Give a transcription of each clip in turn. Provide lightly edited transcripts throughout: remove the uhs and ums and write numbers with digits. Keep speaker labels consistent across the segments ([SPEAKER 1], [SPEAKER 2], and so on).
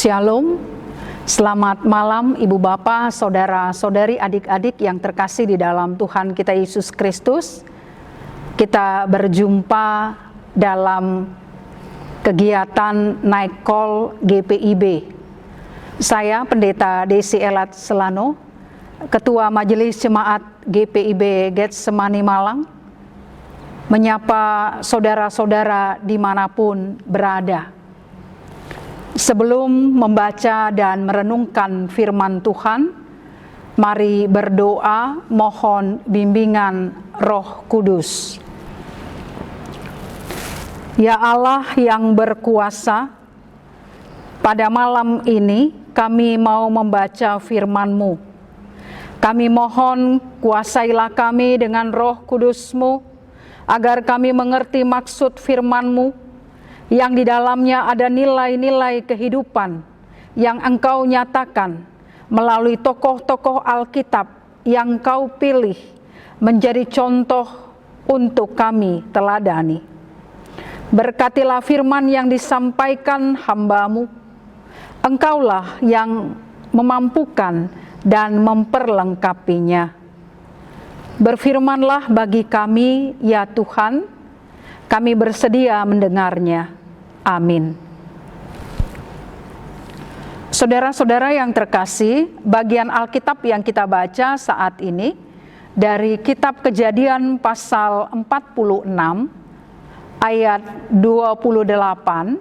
[SPEAKER 1] Shalom, selamat malam Ibu Bapak, Saudara-saudari, adik-adik yang terkasih di dalam Tuhan kita Yesus Kristus. Kita berjumpa dalam kegiatan Night Call GPIB. Saya Pendeta Desi Elat Selano, Ketua Majelis Jemaat GPIB Getsemani Malang, menyapa saudara-saudara dimanapun berada. Sebelum membaca dan merenungkan firman Tuhan, mari berdoa mohon bimbingan Roh Kudus. Ya Allah yang berkuasa, pada malam ini kami mau membaca firman-Mu. Kami mohon kuasailah kami dengan Roh Kudus-Mu, agar kami mengerti maksud firman-Mu, yang di dalamnya ada nilai-nilai kehidupan yang Engkau nyatakan melalui tokoh-tokoh Alkitab yang Engkau pilih menjadi contoh untuk kami teladani. Berkatilah firman yang disampaikan hamba-Mu. Engkaulah yang memampukan dan memperlengkapinya. Berfirmanlah bagi kami, ya Tuhan, kami bersedia mendengarnya. Amin. Saudara-saudara yang terkasih, bagian Alkitab yang kita baca saat ini dari kitab Kejadian pasal 46 ayat 28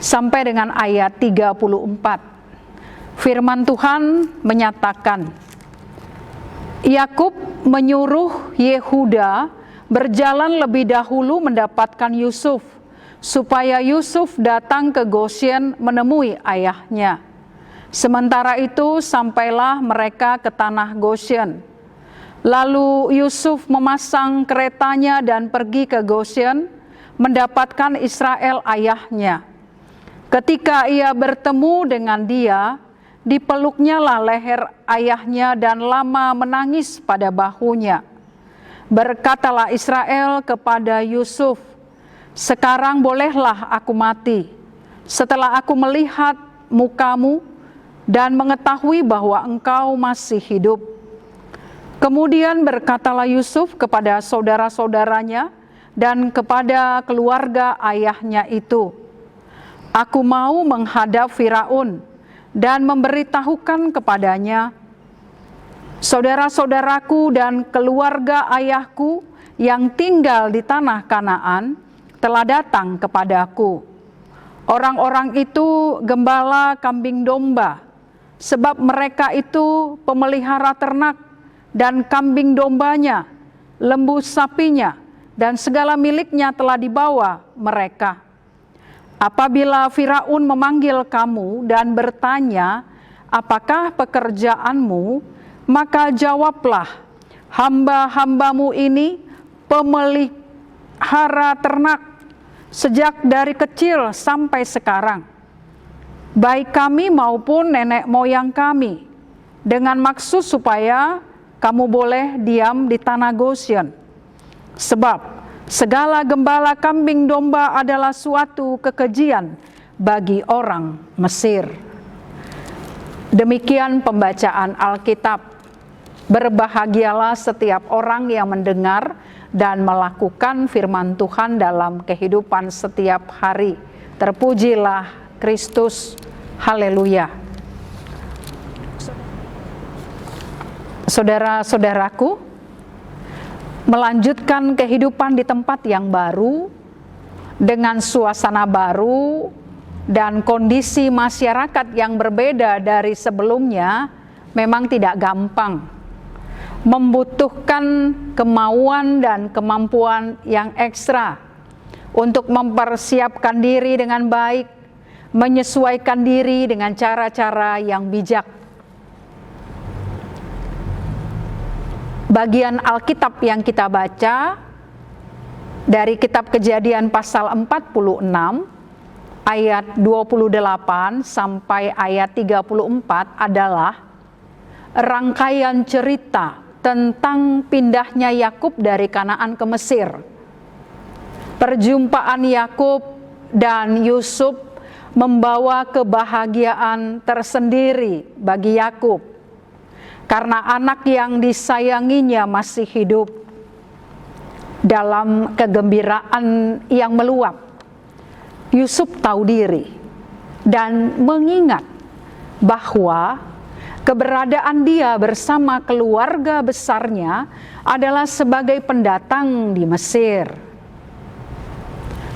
[SPEAKER 1] sampai dengan ayat 34. Firman Tuhan menyatakan, Yakub menyuruh Yehuda berjalan lebih dahulu mendapatkan Yusuf, supaya Yusuf datang ke Gosyen menemui ayahnya. Sementara itu sampailah mereka ke tanah Gosyen. Lalu Yusuf memasang keretanya dan pergi ke Gosyen mendapatkan Israel ayahnya. Ketika ia bertemu dengan dia, dipeluknya lah leher ayahnya dan lama menangis pada bahunya. Berkatalah Israel kepada Yusuf, sekarang bolehlah aku mati, setelah aku melihat mukamu dan mengetahui bahwa engkau masih hidup. Kemudian berkatalah Yusuf kepada saudara-saudaranya dan kepada keluarga ayahnya itu, aku mau menghadap Firaun dan memberitahukan kepadanya, saudara-saudaraku dan keluarga ayahku yang tinggal di tanah Kanaan telah datang kepadaku. Orang-orang itu gembala kambing domba, sebab mereka itu pemelihara ternak, dan kambing dombanya, lembu sapinya, dan segala miliknya telah dibawa mereka. Apabila Firaun memanggil kamu dan bertanya, apakah pekerjaanmu? Maka jawablah, hamba-hambamu ini pemelihara ternak sejak dari kecil sampai sekarang, baik kami maupun nenek moyang kami, dengan maksud supaya kamu boleh diam di tanah Gosyen. Sebab segala gembala kambing domba adalah suatu kekejian bagi orang Mesir. Demikian pembacaan Alkitab. Berbahagialah setiap orang yang mendengar dan melakukan firman Tuhan dalam kehidupan setiap hari. Terpujilah Kristus. Haleluya. Saudara-saudaraku, melanjutkan kehidupan di tempat yang baru, dengan suasana baru, dan kondisi masyarakat yang berbeda dari sebelumnya, memang tidak gampang. Membutuhkan kemauan dan kemampuan yang ekstra untuk mempersiapkan diri dengan baik, menyesuaikan diri dengan cara-cara yang bijak. Bagian Alkitab yang kita baca dari kitab Kejadian pasal 46 ayat 28 sampai ayat 34 adalah rangkaian cerita tentang pindahnya Yakub dari Kanaan ke Mesir. Perjumpaan Yakub dan Yusuf membawa kebahagiaan tersendiri bagi Yakub karena anak yang disayanginya masih hidup. Dalam kegembiraan yang meluap, Yusuf tahu diri dan mengingat bahwa keberadaan dia bersama keluarga besarnya adalah sebagai pendatang di Mesir.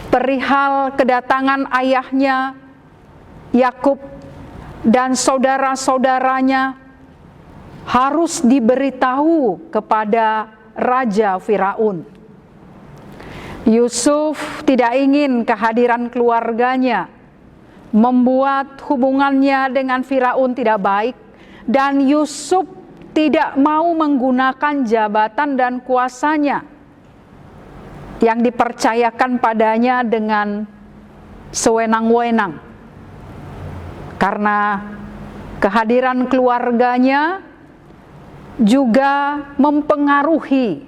[SPEAKER 1] Perihal kedatangan ayahnya Yakub dan saudara-saudaranya harus diberitahu kepada Raja Firaun. Yusuf tidak ingin kehadiran keluarganya membuat hubungannya dengan Firaun tidak baik, dan Yusuf tidak mau menggunakan jabatan dan kuasanya yang dipercayakan padanya dengan sewenang-wenang. Karena kehadiran keluarganya juga mempengaruhi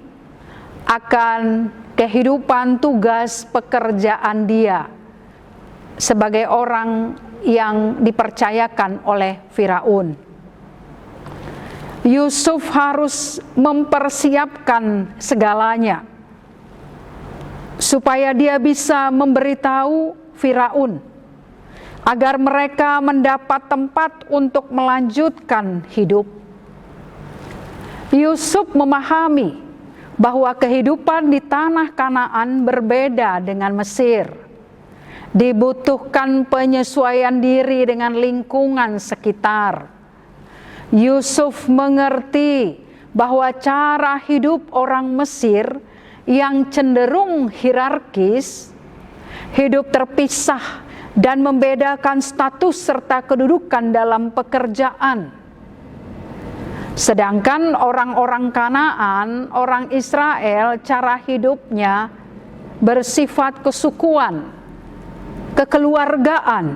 [SPEAKER 1] akan kehidupan tugas pekerjaan dia sebagai orang yang dipercayakan oleh Firaun. Yusuf harus mempersiapkan segalanya supaya dia bisa memberitahu Firaun agar mereka mendapat tempat untuk melanjutkan hidup. Yusuf memahami bahwa kehidupan di tanah Kanaan berbeda dengan Mesir. Dibutuhkan penyesuaian diri dengan lingkungan sekitar. Yusuf mengerti bahwa cara hidup orang Mesir yang cenderung hierarkis, hidup terpisah dan membedakan status serta kedudukan dalam pekerjaan. Sedangkan orang-orang Kanaan, orang Israel, cara hidupnya bersifat kesukuan, kekeluargaan.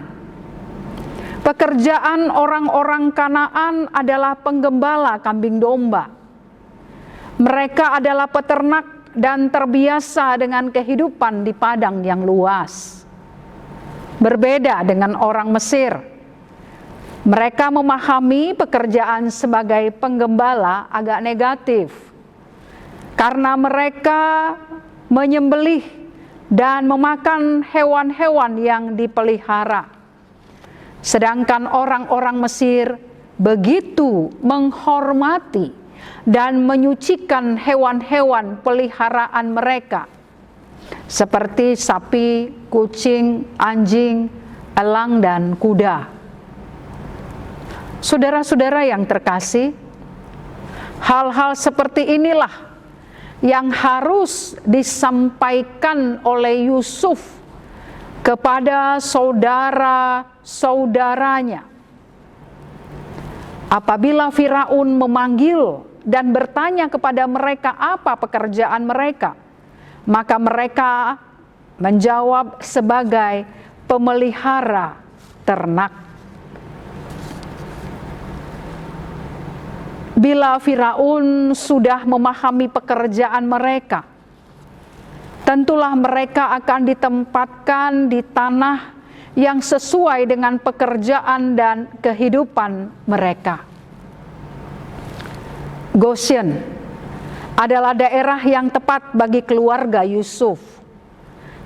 [SPEAKER 1] Pekerjaan orang-orang Kanaan adalah penggembala kambing domba. Mereka adalah peternak dan terbiasa dengan kehidupan di padang yang luas. Berbeda dengan orang Mesir. Mereka memahami pekerjaan sebagai penggembala agak negatif karena mereka menyembelih dan memakan hewan-hewan yang dipelihara. Sedangkan orang-orang Mesir begitu menghormati dan menyucikan hewan-hewan peliharaan mereka seperti sapi, kucing, anjing, elang, dan kuda. Saudara-saudara yang terkasih, hal-hal seperti inilah yang harus disampaikan oleh Yusuf kepada saudara-saudaranya. Apabila Firaun memanggil dan bertanya kepada mereka apa pekerjaan mereka, maka mereka menjawab sebagai pemelihara ternak. Bila Firaun sudah memahami pekerjaan mereka, tentulah mereka akan ditempatkan di tanah yang sesuai dengan pekerjaan dan kehidupan mereka. Goshen adalah daerah yang tepat bagi keluarga Yusuf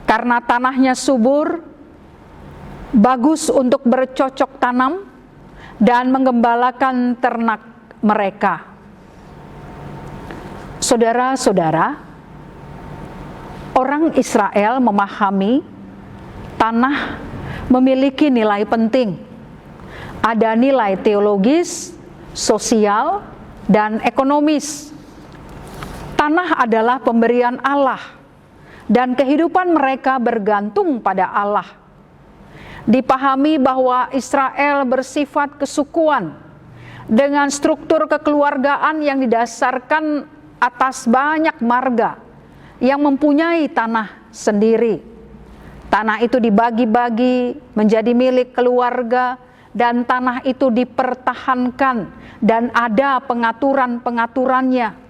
[SPEAKER 1] karena tanahnya subur, bagus untuk bercocok tanam dan menggembalakan ternak mereka. Saudara-saudara, orang Israel memahami tanah memiliki nilai penting. Ada nilai teologis, sosial, dan ekonomis. Tanah adalah pemberian Allah, dan kehidupan mereka bergantung pada Allah. Dipahami bahwa Israel bersifat kesukuan, dengan struktur kekeluargaan yang didasarkan atas banyak marga yang mempunyai tanah sendiri. Tanah itu dibagi-bagi menjadi milik keluarga dan tanah itu dipertahankan dan ada pengaturan-pengaturannya.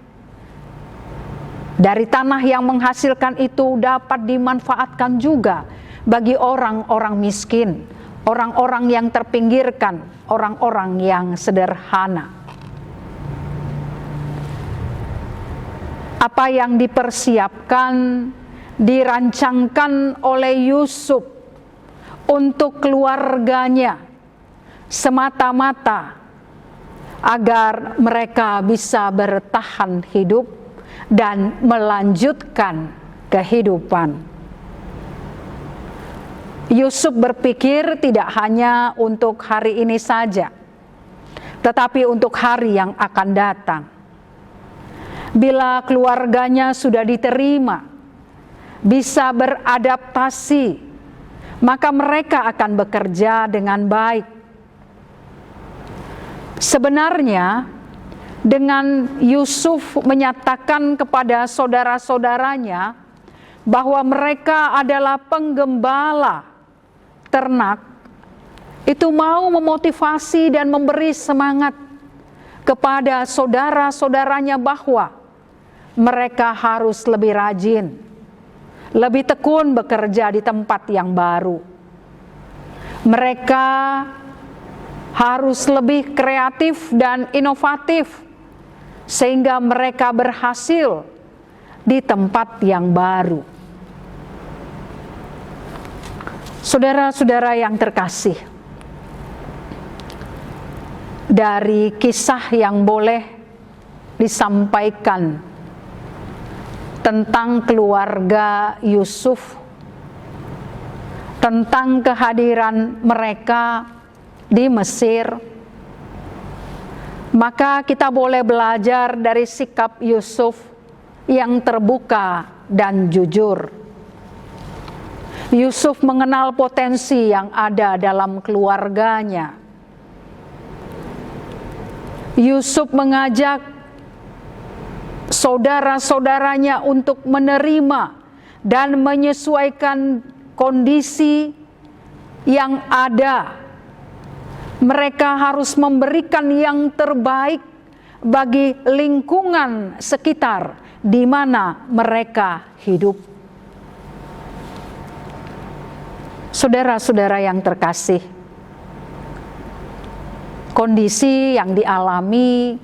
[SPEAKER 1] Dari tanah yang menghasilkan itu dapat dimanfaatkan juga bagi orang-orang miskin, orang-orang yang terpinggirkan, orang-orang yang sederhana. Apa yang dipersiapkan, dirancangkan oleh Yusuf untuk keluarganya semata-mata agar mereka bisa bertahan hidup dan melanjutkan kehidupan. Yusuf berpikir tidak hanya untuk hari ini saja, tetapi untuk hari yang akan datang. Bila keluarganya sudah diterima, bisa beradaptasi, maka mereka akan bekerja dengan baik. Sebenarnya, dengan Yusuf menyatakan kepada saudara-saudaranya bahwa mereka adalah penggembala ternak, itu mau memotivasi dan memberi semangat kepada saudara-saudaranya bahwa mereka harus lebih rajin, lebih tekun bekerja di tempat yang baru. Mereka harus lebih kreatif dan inovatif sehingga mereka berhasil di tempat yang baru. Saudara-saudara yang terkasih, dari kisah yang boleh disampaikan tentang keluarga Yusuf, tentang kehadiran mereka di Mesir, maka kita boleh belajar dari sikap Yusuf yang terbuka dan jujur. Yusuf mengenal potensi yang ada dalam keluarganya. Yusuf mengajak saudara-saudaranya untuk menerima dan menyesuaikan kondisi yang ada. Mereka harus memberikan yang terbaik bagi lingkungan sekitar di mana mereka hidup. Saudara-saudara yang terkasih, kondisi yang dialami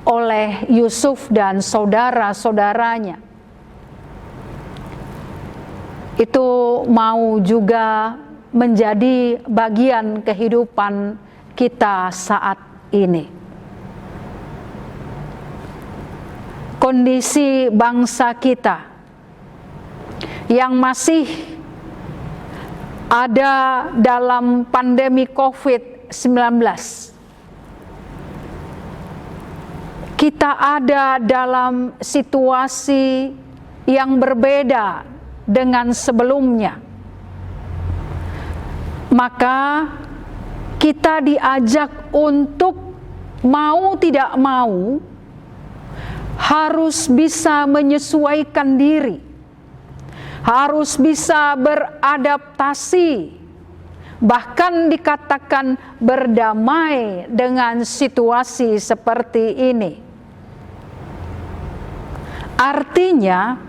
[SPEAKER 1] oleh Yusuf dan saudara-saudaranya itu mau juga menjadi bagian kehidupan kita saat ini. Kondisi bangsa kita yang masih ada dalam pandemi COVID-19, kita ada dalam situasi yang berbeda dengan sebelumnya. Maka kita diajak untuk mau tidak mau harus bisa menyesuaikan diri, harus bisa beradaptasi, bahkan dikatakan berdamai dengan situasi seperti ini. Artinya,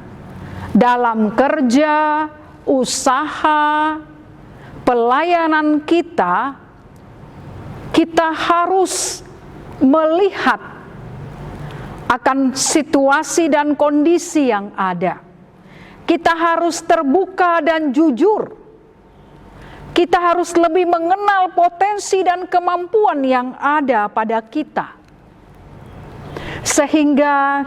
[SPEAKER 1] dalam kerja, usaha, pelayanan kita harus melihat akan situasi dan kondisi yang ada. Kita harus terbuka dan jujur. Kita harus lebih mengenal potensi dan kemampuan yang ada pada kita, sehingga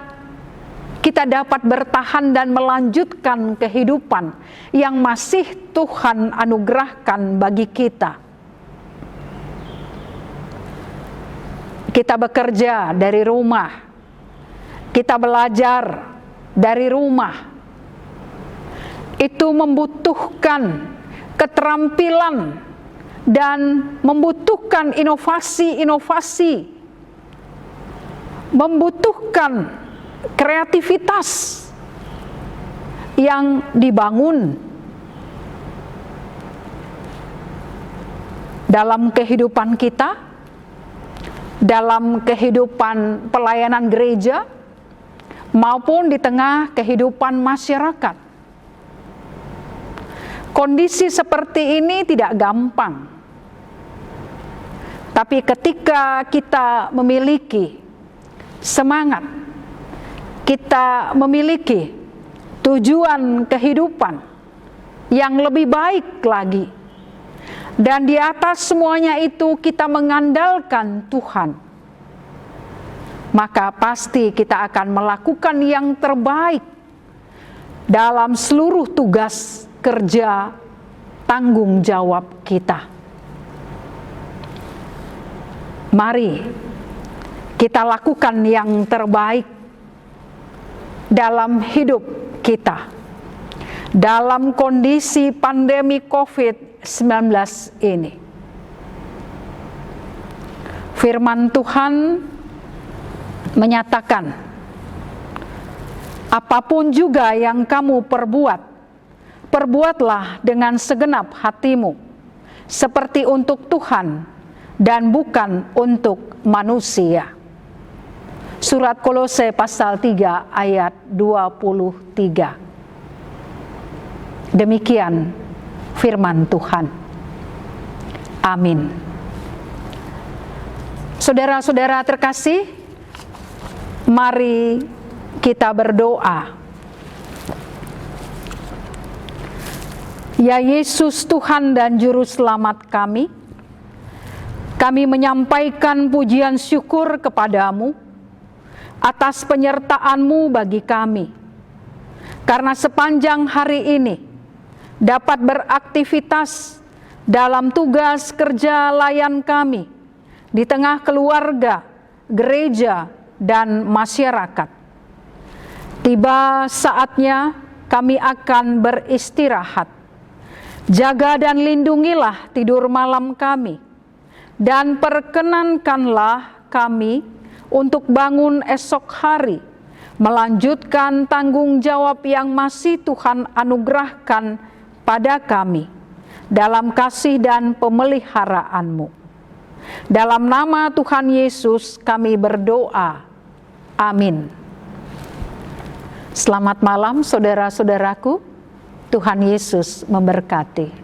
[SPEAKER 1] kita dapat bertahan dan melanjutkan kehidupan yang masih Tuhan anugerahkan bagi kita. Kita bekerja dari rumah, kita belajar dari rumah. Itu membutuhkan keterampilan dan membutuhkan inovasi-inovasi, membutuhkan kreativitas yang dibangun dalam kehidupan kita, dalam kehidupan pelayanan gereja, maupun di tengah kehidupan masyarakat. Kondisi seperti ini tidak gampang, Tapi ketika kita memiliki semangat, kita memiliki tujuan kehidupan yang lebih baik lagi, dan di atas semuanya itu kita mengandalkan Tuhan, maka pasti kita akan melakukan yang terbaik dalam seluruh tugas kerja tanggung jawab kita. Mari kita lakukan yang terbaik dalam hidup kita dalam kondisi pandemi COVID-19 ini. Firman Tuhan menyatakan, apapun juga yang kamu perbuat, perbuatlah dengan segenap hatimu, seperti untuk Tuhan dan bukan untuk manusia. Surat Kolose pasal 3 ayat 23. Demikian firman Tuhan. Amin. Saudara-saudara terkasih, mari kita berdoa. Ya Yesus, Tuhan dan Juru Selamat kami menyampaikan pujian syukur kepadamu atas penyertaan-Mu bagi kami, karena sepanjang hari ini dapat beraktivitas dalam tugas kerja layan kami di tengah keluarga, gereja, dan masyarakat. Tiba saatnya kami akan beristirahat. Jaga dan lindungilah tidur malam kami, dan perkenankanlah kami untuk bangun esok hari, melanjutkan tanggung jawab yang masih Tuhan anugerahkan pada kami dalam kasih dan pemeliharaanmu. Dalam nama Tuhan Yesus kami berdoa. Amin. Selamat malam saudara-saudaraku. Tuhan Yesus memberkati.